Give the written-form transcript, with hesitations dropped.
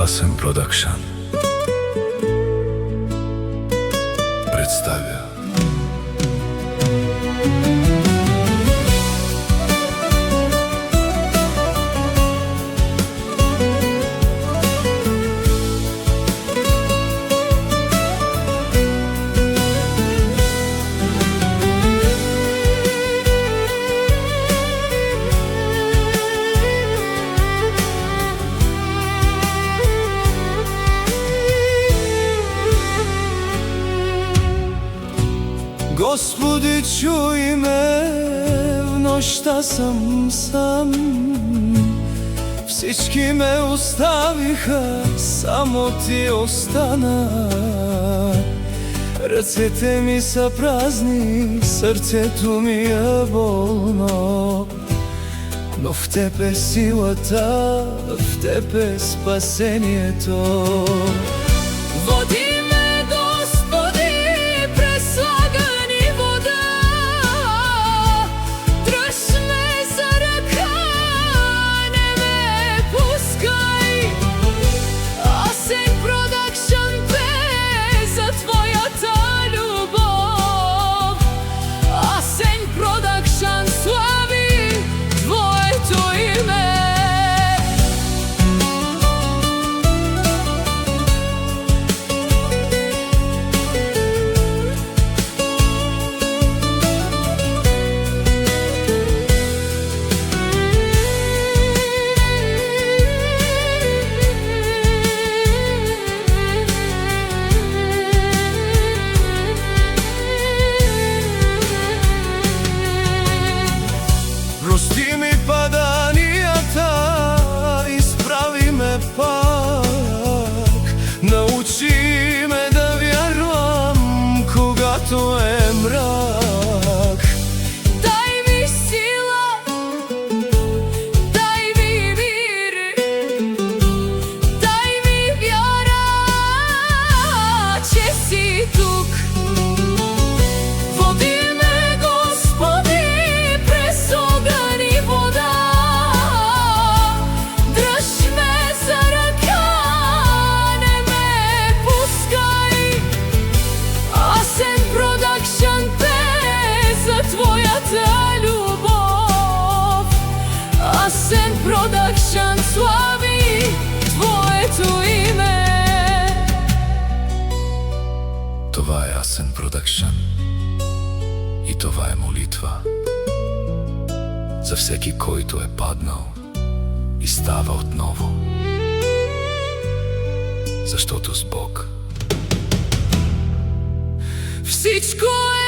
Асен Продакшн представя Господи, чуй ме в нощта съм сам. Всички ме оставиха, само ти остана. Ръцете ми са празни, сърцето ми е болно, но в теб е силата, в теб е спасението. Води прости ми паданията, изправи ме пак, научи ме да вярвам, когато е мрак. Дай ми сила, дай ми мир, дай ми вяра, че си тук. Води ме, Господи, през огън и вода, дръж ме за ръка, не ме пускай. Асен Продакшн пее за твоята любов. Асен Продакшн слави твоето име. Това е Асен Продакшн и това е молитва за всеки, който е паднал и става отново, защото с Бог Всичко е